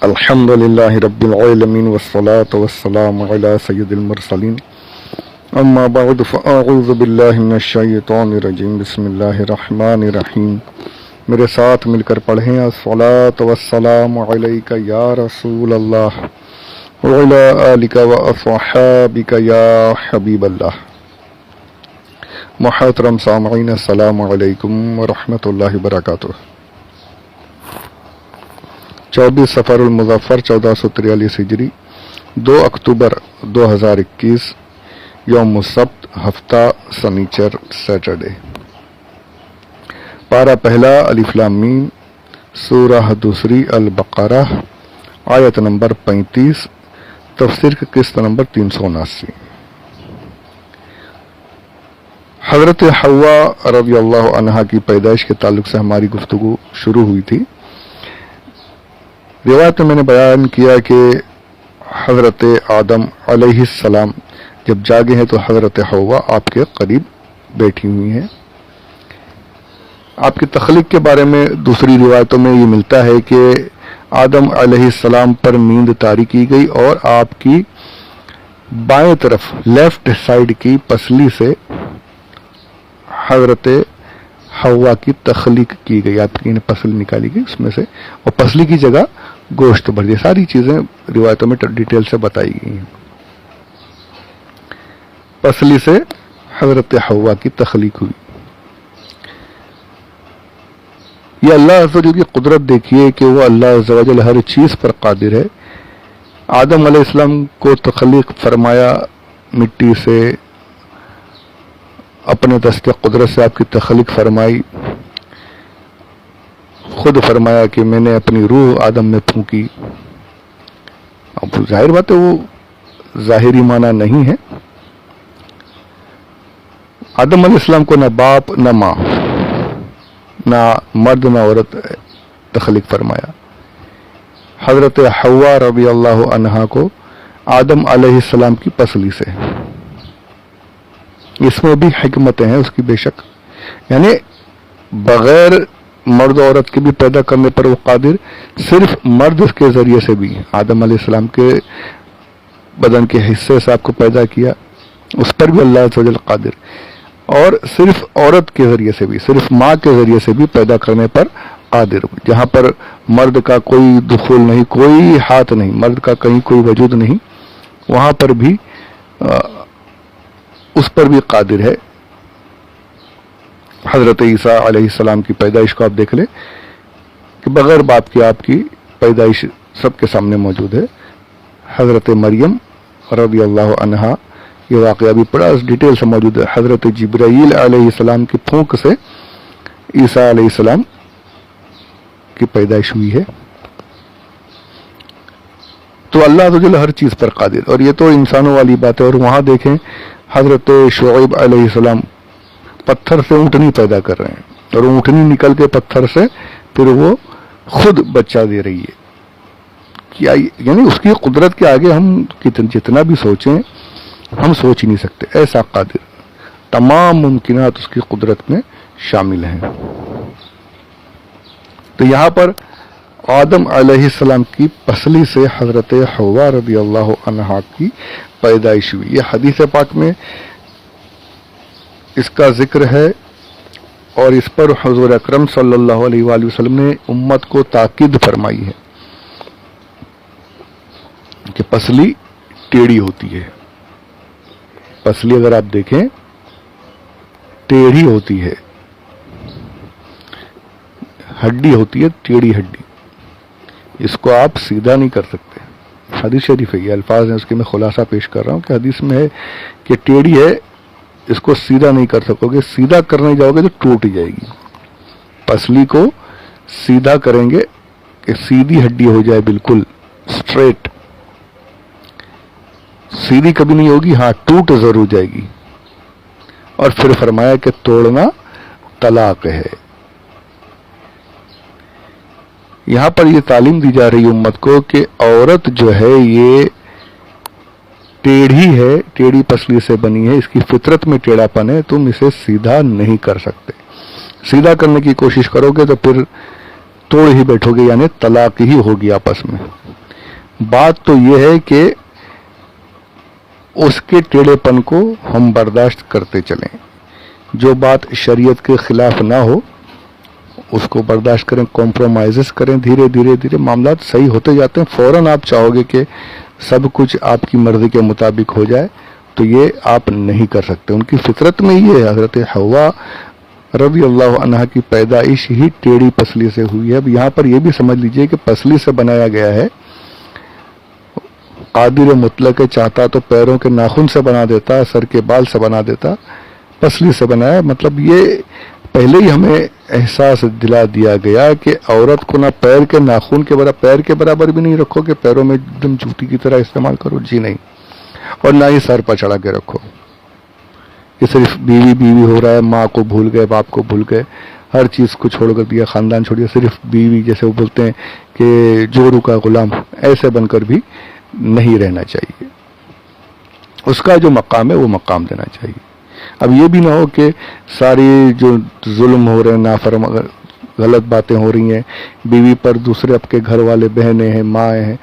الحمد لله رب العالمين والصلاة والسلام على سيد المرسلين اما بعد فاعوذ باللہ من الشیطان الرجیم بسم اللہ الرحمن الرحیم. میرے ساتھ مل کر پڑھیں الصلاة والسلام علیک یا رسول اللہ وعلی آلک واصحابک یا حبیب اللہ. محترم سامعین السلام علیکم ورحمۃ اللہ وبرکاتہ. 24 سفر المظفر 1443 ہجری 2 اکتوبر 2021 یوم السبت ہفتہ سنیچر سیٹرڈے. پارہ پہلا الف لام میم سورہ دوسری البقرہ آیت نمبر 35 تفسیر کی قسط نمبر 379. حضرت حوا رضی اللہ عنہا کی پیدائش کے تعلق سے ہماری گفتگو شروع ہوئی تھی. روایت میں نے بیان کیا کہ حضرت آدم علیہ السلام جب جاگے ہیں تو حضرت حوا آپ کے قریب بیٹھی ہوئی ہیں. آپ کی تخلیق کے بارے میں دوسری روایتوں میں یہ ملتا ہے کہ آدم علیہ السلام پر نیند طاری کی گئی اور آپ کی بائیں طرف لیفٹ سائیڈ کی پسلی سے حضرت حوا کی تخلیق کی گئی. آپ کی پسلی نکالی گئی اس میں سے اور پسلی کی جگہ گوشت بھر دیا. ساری چیزیں روایتوں میں ڈیٹیل سے بتائی گئی ہیں. پسلی سے حضرت حوا کی تخلیق ہوئی. یہ اللہ عز و جل کی قدرت دیکھیے کہ وہ اللہ عز و جل ہر چیز پر قادر ہے. آدم علیہ السلام کو تخلیق فرمایا مٹی سے، اپنے دست قدرت سے آپ کی تخلیق فرمائی. خود فرمایا کہ میں نے اپنی روح آدم میں پھونکی. اب ظاہر بات ہے وہ ظاہری معنی نہیں ہے. آدم علیہ السلام کو نہ باپ نہ ماں، نہ مرد نہ عورت تخلیق فرمایا. حضرت حوا رضی اللہ عنہا کو آدم علیہ السلام کی پسلی سے. اس میں بھی حکمتیں ہیں اس کی بے شک، یعنی بغیر مرد و عورت کے بھی پیدا کرنے پر وہ قادر. صرف مرد کے ذریعے سے بھی آدم علیہ السلام کے بدن کے حصے سے آپ کو پیدا کیا، اس پر بھی اللہ عز و جل قادر. اور صرف عورت کے ذریعے سے بھی، صرف ماں کے ذریعے سے بھی پیدا کرنے پر قادر. جہاں پر مرد کا کوئی دخول نہیں، کوئی ہاتھ نہیں، مرد کا کہیں کوئی وجود نہیں، وہاں پر بھی اس پر بھی قادر ہے. حضرت عیسیٰ علیہ السلام کی پیدائش کو آپ دیکھ لیں کہ بغیر باپ کے آپ کی پیدائش سب کے سامنے موجود ہے. حضرت مریم رضی اللہ عنہا یہ واقعہ بھی بڑا ڈیٹیل سے موجود ہے. حضرت جبرائیل علیہ السلام کی پھونک سے عیسیٰ علیہ السلام کی پیدائش ہوئی ہے. تو اللہ عز و جل ہر چیز پر قادر. اور یہ تو انسانوں والی بات ہے. اور وہاں دیکھیں حضرت شعیب علیہ السلام پتھر سے اونٹنی پیدا کر رہے ہیں اور اونٹنی نکل کے پتھر سے پھر وہ خود بچہ دے رہی ہے. کیا یعنی اس کی قدرت کے آگے ہم جتنا بھی سوچیں ہم سوچ ہی نہیں سکتے. ایسا قادر، تمام ممکنات اس کی قدرت میں شامل ہیں. تو یہاں پر آدم علیہ السلام کی پسلی سے حضرت حوا رضی اللہ عنہا کی پیدائش ہوئی. یہ حدیث پاک میں اس کا ذکر ہے اور اس پر حضور اکرم صلی اللہ علیہ وآلہ وسلم نے امت کو تاکید فرمائی ہے کہ پسلی ٹیڑھی ہوتی ہے. پسلی اگر آپ دیکھیں ٹیڑھی ہوتی ہے، ہڈی ہوتی ہے ٹیڑھی ہڈی، اس کو آپ سیدھا نہیں کر سکتے. حدیث شریف ہے، یہ الفاظ ہیں اس کے میں خلاصہ پیش کر رہا ہوں کہ حدیث میں ہے کہ ٹیڑھی ہے، اس کو سیدھا نہیں کر سکو گے. سیدھا کرنے جاؤ گے تو ٹوٹ جائے گی. پسلی کو سیدھا کریں گے کہ سیدھی ہڈی ہو جائے، بالکل سٹریٹ. سیدھی کبھی نہیں ہوگی، ہاں ٹوٹ ضرور جائے گی. اور پھر فرمایا کہ توڑنا طلاق ہے. یہاں پر یہ تعلیم دی جا رہی امت کو کہ عورت جو ہے یہ ٹیڑھی ہے، ٹیڑھی پسلی سے بنی ہے، اس کی فطرت میں ٹیڑھا پن ہے. تم اسے سیدھا نہیں کر سکتے. سیدھا کرنے کی کوشش کرو گے تو پھر توڑ ہی بیٹھو گے، یعنی طلاق ہی ہوگی آپس میں. بات تو یہ ہے کہ اس کے ٹیڑھے پن کو ہم برداشت کرتے چلیں، جو بات شریعت کے خلاف نہ ہو اس کو برداشت کریں، کمپرومائزز کریں، دھیرے دھیرے دھیرے معاملات صحیح ہوتے جاتے ہیں۔ فوراً آپ چاہو گے کہ سب کچھ آپ کی مرضی کے مطابق ہو جائے تو یہ آپ نہیں کر سکتے۔ ان کی فطرت میں یہ ہے، حضرت حوا رضی اللہ عنہا کی پیدائش ہی ٹیڑھی پسلی سے ہوئی ہے۔ اب یہاں پر یہ بھی سمجھ لیجئے کہ پسلی سے بنایا گیا ہے، قادر مطلق چاہتا تو پیروں کے ناخن سے بنا دیتا، سر کے بال سے بنا دیتا، پسلی سے بنایا۔ مطلب یہ پہلے ہی ہمیں احساس دلا دیا گیا کہ عورت کو نہ پیر کے ناخن کے برابر، پیر کے برابر بھی نہیں رکھو کہ پیروں میں ایک دم جوتی کی طرح استعمال کرو، جی نہیں، اور نہ ہی سر پر چڑھا کے رکھو کہ صرف بیوی بیوی ہو رہا ہے، ماں کو بھول گئے، باپ کو بھول گئے، ہر چیز کو چھوڑ کر دیا، خاندان چھوڑ دیا، صرف بیوی، جیسے وہ بولتے ہیں کہ جورو کا غلام، ایسے بن کر بھی نہیں رہنا چاہیے۔ اس کا جو مقام ہے وہ مقام دینا چاہیے۔ اب یہ بھی نہ ہو کہ ساری جو ظلم ہو رہے ہیں، نافرم غلط باتیں ہو رہی ہیں بیوی پر، دوسرے آپ کے گھر والے بہنیں ہیں، ماں ہیں،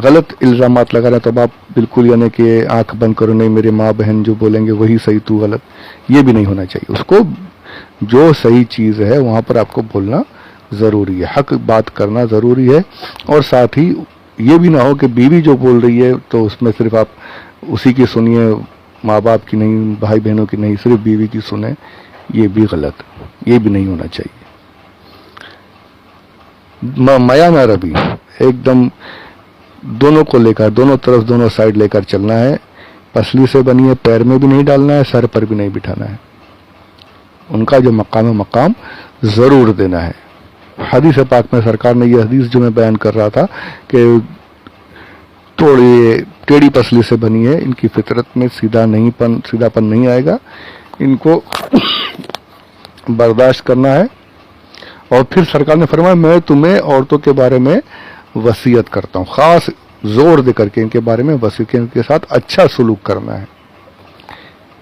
غلط الزامات لگا رہے ہیں، تو اب آپ بالکل یعنی کہ آنکھ بند کرو، نہیں میرے ماں بہن جو بولیں گے وہی صحیح، تو غلط، یہ بھی نہیں ہونا چاہیے۔ اس کو جو صحیح چیز ہے وہاں پر آپ کو بولنا ضروری ہے، حق بات کرنا ضروری ہے، اور ساتھ ہی یہ بھی نہ ہو کہ بیوی جو بول رہی ہے تو اس میں صرف آپ اسی کی سنیے، ماں باپ کی نہیں، بھائی بہنوں کی نہیں، صرف بیوی کی سنیں، یہ بھی غلط، یہ بھی نہیں ہونا چاہیے۔ میا نہ ربی، ایک دم دونوں کو لے کر، دونوں طرف، دونوں سائڈ لے کر چلنا ہے۔ پسلی سے بنی ہے، پیر میں بھی نہیں ڈالنا ہے، سر پر بھی نہیں بٹھانا ہے، ان کا جو مقام ہے مقام ضرور دینا ہے۔ حدیث پاک میں سرکار نے یہ حدیث جو میں بیان کر رہا تھا کہ تھوڑی ٹیڑھی پسلی سے بنی ہے، ان کی فطرت میں سیدھا پن نہیں آئے گا، ان کو برداشت کرنا ہے۔ اور پھر سرکار نے فرمایا میں تمہیں عورتوں کے بارے میں وصیت کرتا ہوں، خاص زور دے کر کے ان کے بارے میں وصیت، کہ ان کے ساتھ اچھا سلوک کرنا ہے۔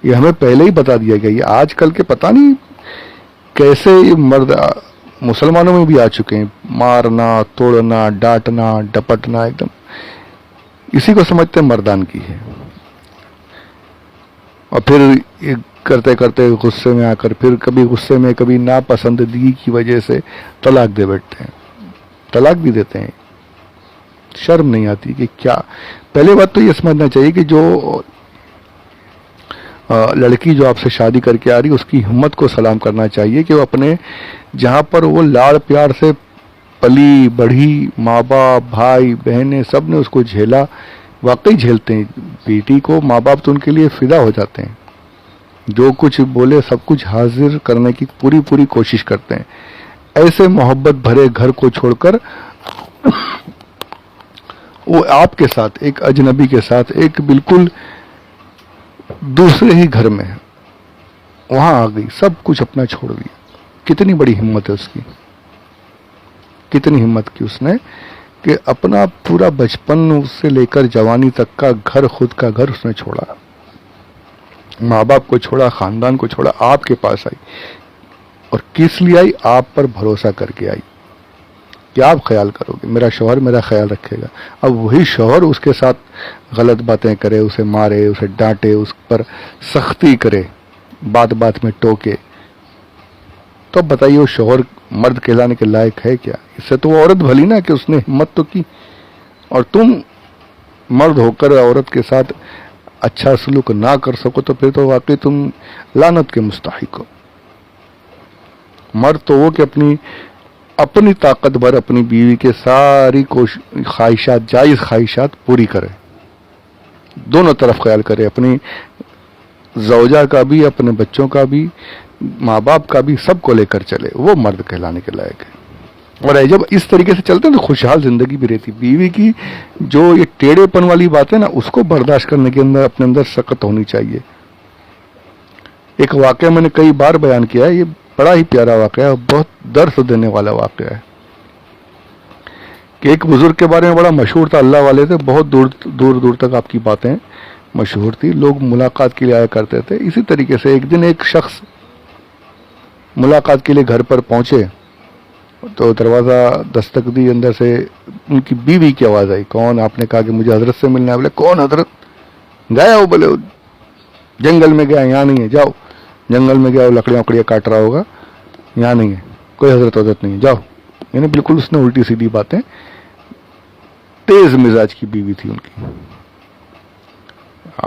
یہ ہمیں پہلے ہی بتا دیا گیا، یہ آج کل کے پتہ نہیں کیسے مرد مسلمانوں میں بھی آ چکے ہیں، مارنا، توڑنا، ڈانٹنا، ڈپٹنا، ایک دم اسی کو سمجھتے ہیں مردان کی ہے، اور پھر یہ کرتے کرتے غصے میں آ کر، پھر کبھی غصے میں، کبھی ناپسندگی کی وجہ سے طلاق دے بیٹھتے ہیں، طلاق بھی دیتے ہیں۔ شرم نہیں آتی کہ کیا؟ پہلے بات تو یہ سمجھنا چاہیے کہ جو لڑکی جو آپ سے شادی کر کے آ رہی، اس کی ہمت کو سلام کرنا چاہیے کہ وہ اپنے جہاں پر وہ لاڑ پیار سے پلی بڑھی، ماں باپ، بھائی بہنیں سب نے اس کو جھیلا، واقعی جھیلتے ہیں بیٹی کو، ماں باپ تو ان کے لیے فدا ہو جاتے ہیں، جو کچھ بولے سب کچھ حاضر کرنے کی پوری کوشش کرتے ہیں۔ ایسے محبت بھرے گھر کو چھوڑ کر وہ آپ کے ساتھ، ایک اجنبی کے ساتھ، ایک بالکل دوسرے ہی گھر میں وہاں آ گئی، سب کچھ اپنا چھوڑ دیا۔ کتنی بڑی ہمت ہے اس کی، کتنی ہمت کی اس نے کہ اپنا پورا بچپن سے لے کر جوانی تک کا گھر، خود کا گھر اس نے چھوڑا، ماں باپ کو چھوڑا، خاندان کو چھوڑا، آپ کے پاس آئی، اور کس لیے آئی؟ آپ پر بھروسہ کر کے آئی کہ آپ خیال کرو گے، میرا شوہر میرا خیال رکھے گا۔ اب وہی شوہر اس کے ساتھ غلط باتیں کرے، اسے مارے، اسے ڈانٹے، اس پر سختی کرے، بات بات میں ٹوکے، تو اب بتائیے وہ شوہر مرد کہلانے کے لائق ہے کیا؟ اس سے تو وہ عورت بھلی نا کہ اس نے ہمت تو کی، اور تم مرد ہو کر عورت کے ساتھ اچھا سلوک نہ کر سکو تو پھر تو واقعی تم لعنت کے مستحق ہو۔ مرد تو وہ کہ اپنی طاقت بھر اپنی بیوی کے ساری خواہشات، جائز خواہشات پوری کرے، دونوں طرف خیال کرے، اپنی زوجہ کا بھی، اپنے بچوں کا بھی، ماں باپ کا بھی، سب کو لے کر چلے، وہ مرد کہلانے کے لائق ہے۔ اور جب اس طریقے سے چلتے ہیں تو خوشحال زندگی بھی رہتی۔ بیوی کی جو یہ ٹیڑھے پن والی بات ہے نا، اس کو برداشت کرنے کے اندر اپنے اندر سخت ہونی چاہیے۔ ایک واقعہ میں نے کئی بار بیان کیا ہے، یہ بڑا ہی پیارا واقعہ ہے، بہت درس دینے والا واقعہ ہے، کہ ایک بزرگ کے بارے میں بڑا مشہور تھا، اللہ والے تھے، بہت دور تک آپ کی باتیں مشہور تھی، لوگ ملاقات کے لیے آیا کرتے تھے۔ اسی طریقے سے ایک دن ایک شخص ملاقات کے لیے گھر پر پہنچے، تو دروازہ دستک دی، اندر سے ان کی بیوی کی آواز آئی، کون؟ آپ نے کہا کہ مجھے حضرت سے ملنا ہے۔ بولے کون حضرت؟ گیا ہو، بولے جنگل میں گیا، یہاں نہیں ہے، جاؤ جنگل میں گیا، لکڑیاں وکڑیاں کاٹ رہا ہوگا، یہاں نہیں ہے، کوئی حضرت نہیں ہے، جاؤ۔ یعنی بالکل اس نے الٹی سیدھی باتیں، تیز مزاج کی بیوی تھی ان کی۔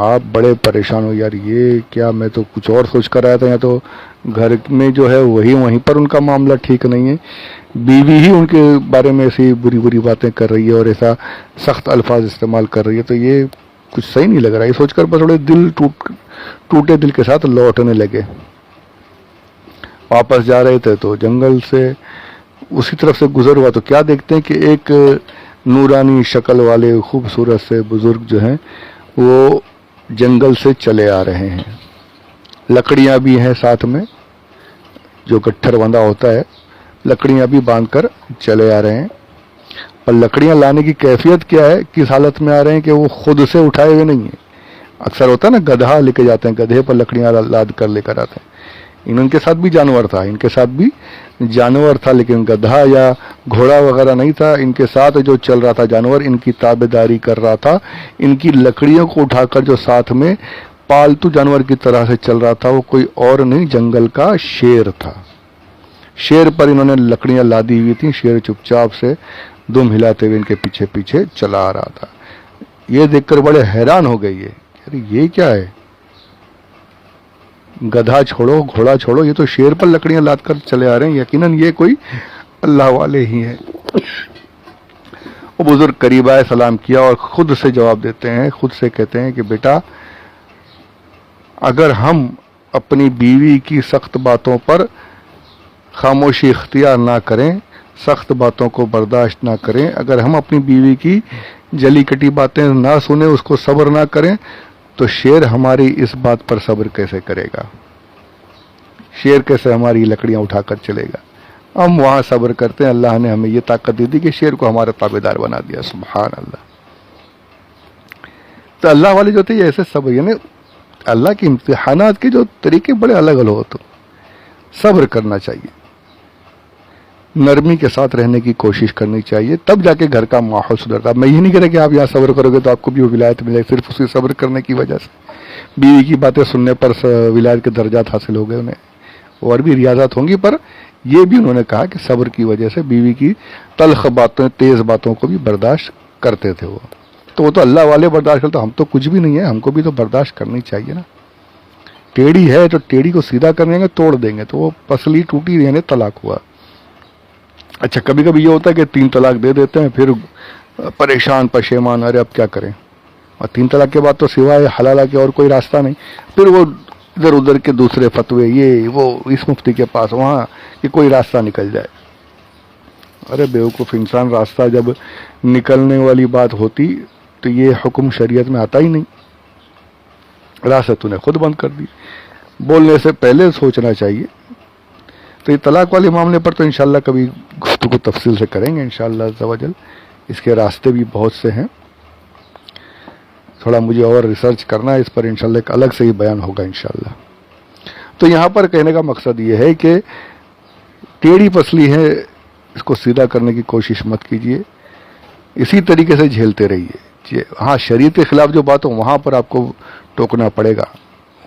آپ بڑے پریشان ہو، یار یہ کیا، میں تو کچھ اور سوچ کر آیا تھا، یا تو گھر میں جو ہے وہیں پر ان کا معاملہ ٹھیک نہیں ہے، بیوی ہی ان کے بارے میں ایسی بری بری باتیں کر رہی ہے اور ایسا سخت الفاظ استعمال کر رہی ہے، تو یہ کچھ صحیح نہیں لگ رہا۔ یہ سوچ کر بس تھوڑے ٹوٹے دل کے ساتھ لوٹنے لگے۔ واپس جا رہے تھے تو جنگل سے اسی طرف سے گزر ہوا، تو کیا دیکھتے ہیں کہ ایک نورانی شکل والے خوبصورت سے بزرگ جو ہیں وہ جنگل سے چلے آ رہے ہیں، لکڑیاں بھی ہیں ساتھ میں، جو گٹھر بندھا ہوتا ہے، لکڑیاں بھی باندھ کر چلے آ رہے ہیں۔ اور لکڑیاں لانے کی کیفیت کیا ہے، کس حالت میں آ رہے ہیں کہ وہ خود سے اٹھائے ہوئے نہیں ہیں۔ اکثر ہوتا ہے نا، گدھا لے کے جاتے ہیں، گدھے پر لکڑیاں لاد کر لے کر آتے ہیں۔ ان کے ساتھ بھی جانور تھا، ان کے ساتھ بھی جانور تھا، لیکن گدھا یا گھوڑا وغیرہ نہیں تھا، ان کے ساتھ جو چل رہا تھا جانور ان کی تابعداری کر رہا تھا، ان کی لکڑیوں کو اٹھا کر جو ساتھ میں پالتو جانور کی طرح سے چل رہا تھا، وہ کوئی اور نہیں، جنگل کا شیر تھا۔ شیر پر انہوں نے لکڑیاں لادی ہوئی تھیں، شیر چپ چاپ سے دم ہلاتے ہوئے ان کے پیچھے پیچھے چلا آ رہا تھا۔ یہ دیکھ کر بڑے حیران ہو گئی ہے، یہ کیا ہے، گدھا چھوڑو گھوڑا چھوڑو، یہ تو شیر پر لکڑیاں لاد کر چلے آ رہے ہیں، یقیناً یہ کوئی اللہ والے ہی ہیں۔ وہ بزرگ قریب آئے، سلام کیا اور خود سے جواب دیتے ہیں، خود سے کہتے ہیں کہ بیٹا، اگر ہم اپنی بیوی کی سخت باتوں پر خاموشی اختیار نہ کریں، سخت باتوں کو برداشت نہ کریں، اگر ہم اپنی بیوی کی جلی کٹی باتیں نہ سنیں، اس کو صبر نہ کریں، تو شیر ہماری اس بات پر صبر کیسے کرے گا؟ شیر کیسے ہماری لکڑیاں اٹھا کر چلے گا؟ ہم وہاں صبر کرتے ہیں، اللہ نے ہمیں یہ طاقت دی کہ شیر کو ہمارا تابعدار بنا دیا، سبحان اللہ۔ تو اللہ والے جو تھے یہ ایسے صبر، یعنی اللہ کے امتحانات کے جو طریقے بڑے الگ الگ ہوتے، صبر کرنا چاہیے، نرمی کے ساتھ رہنے کی کوشش کرنی چاہیے، تب جا کے گھر کا ماحول سدھرتا۔ میں یہ نہیں کہہ رہا کہ آپ یہاں صبر کرو گے تو آپ کو بھی وہ ولایت ملے، صرف اسی صبر کرنے کی وجہ سے بیوی کی باتیں سننے پر ولایت کے درجات حاصل ہو گئے انہیں، اور بھی ریاضات ہوں گی، پر یہ بھی انہوں نے کہا کہ صبر کی وجہ سے بیوی کی تلخ باتیں، تیز باتوں کو بھی برداشت کرتے تھے وہ تو اللہ والے برداشت کرتے، ہم تو کچھ بھی نہیں ہے، ہم کو بھی تو برداشت کرنی چاہیے نا۔ ٹیڑھی ہے تو ٹیڑھی کو سیدھا کر دیں گے، توڑ دیں گے، تو وہ پسلی ٹوٹی، یعنی طلاق ہوا۔ اچھا، کبھی کبھی یہ ہوتا ہے کہ 3 طلاق دے دیتے ہیں، پھر پریشان پشیمان، ارے اب کیا کریں، اور 3 طلاق کے بعد تو سوائے حلالہ کے اور کوئی راستہ نہیں، پھر وہ ادھر ادھر کے دوسرے فتوے، یہ وہ اس مفتی کے پاس وہاں، کہ کوئی راستہ نکل جائے۔ ارے بیوقوف انسان، راستہ جب نکلنے والی بات ہوتی تو یہ حکم شریعت میں آتا ہی نہیں، راستہ تو نے خود بند کر دی۔ بولنے سے پہلے سوچنا چاہیے۔ تو یہ طلاق والے معاملے پر تو انشاءاللہ کبھی گفتگو تفصیل سے کریں گے انشاءاللہ عز و جل، اس کے راستے بھی بہت سے ہیں، تھوڑا مجھے اور ریسرچ کرنا ہے اس پر، انشاءاللہ ایک الگ سے ہی بیان ہوگا انشاءاللہ۔ تو یہاں پر کہنے کا مقصد یہ ہے کہ ٹیڑھی پسلی ہے، اس کو سیدھا کرنے کی کوشش مت کیجیے، اسی طریقے سے جھیلتے رہیے۔ ہاں، شریعت کے خلاف جو بات ہو وہاں پر آپ کو ٹوکنا پڑے گا،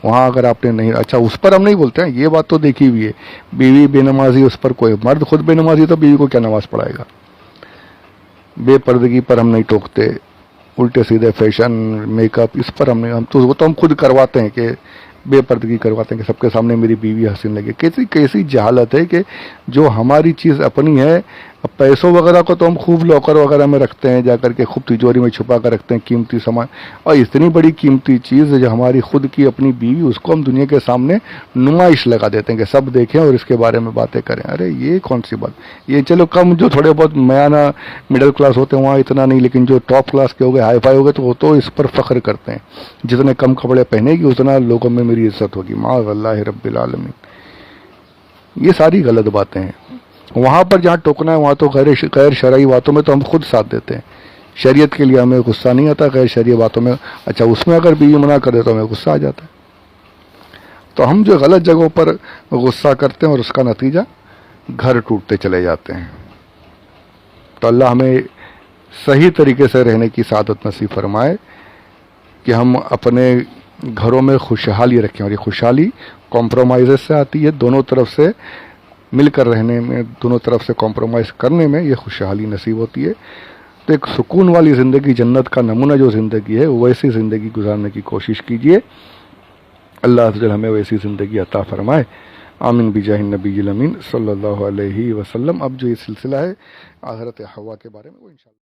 وہاں اگر آپ نے نہیں، اچھا اس پر ہم نہیں بولتے ہیں، یہ بات تو دیکھی ہوئی ہے، بیوی بے نمازی، اس پر کوئی مرد خود بے نمازی تو بیوی کو کیا نماز پڑھائے گا؟ بے پردگی پر ہم نہیں ٹوکتے، الٹے سیدھے فیشن، میک اپ، اس پر ہم نہیں، وہ تو ہم خود کرواتے ہیں کہ بے پردگی کرواتے ہیں کہ سب کے سامنے میری بیوی حسین لگے۔ کیسی جہالت ہے کہ جو ہماری چیز اپنی ہے، پیسوں وغیرہ کو تو ہم خوب لاکر وغیرہ میں رکھتے ہیں، جا کر کے خوب تجوری میں چھپا کر رکھتے ہیں قیمتی سامان، اور اتنی بڑی قیمتی چیز جو ہماری خود کی اپنی بیوی، اس کو ہم دنیا کے سامنے نمائش لگا دیتے ہیں کہ سب دیکھیں اور اس کے بارے میں باتیں کریں۔ ارے یہ کون سی بات؟ یہ چلو کم جو تھوڑے بہت میانہ مڈل کلاس ہوتے ہیں وہاں اتنا نہیں، لیکن جو ٹاپ کلاس کے ہو گئے، ہائی فائی ہو گئے، تو وہ تو اس پر فخر کرتے ہیں، جتنے کم کپڑے پہنے گی اتنا لوگوں میں میری عزت ہوگی، معاذ اللہ رب العالمین۔ یہ ساری غلط باتیں ہیں۔ وہاں پر جہاں ٹوکنا ہے وہاں تو غیر شرعی باتوں میں تو ہم خود ساتھ دیتے ہیں، شریعت کے لیے ہمیں غصہ نہیں آتا، غیر شرعی باتوں میں اچھا اس میں اگر بیوی منع کر دے تو ہمیں غصہ آ جاتا ہے۔ تو ہم جو غلط جگہوں پر غصہ کرتے ہیں اور اس کا نتیجہ گھر ٹوٹتے چلے جاتے ہیں۔ تو اللہ ہمیں صحیح طریقے سے رہنے کی سعادت نصیب فرمائے کہ ہم اپنے گھروں میں خوشحالی رکھیں، اور یہ خوشحالی کمپرومائز سے آتی ہے، دونوں طرف سے مل کر رہنے میں، دونوں طرف سے کمپرومائز کرنے میں یہ خوشحالی نصیب ہوتی ہے۔ تو ایک سکون والی زندگی، جنت کا نمونہ جو زندگی ہے، ویسی زندگی گزارنے کی کوشش کیجیے۔ اللہ عز و جل ہمیں ویسی زندگی عطا فرمائے، آمین بجاہ النبی الامین صلی اللہ علیہ وسلم۔ اب جو یہ سلسلہ ہے حضرت حوا کے بارے میں، وہ انشاءاللہ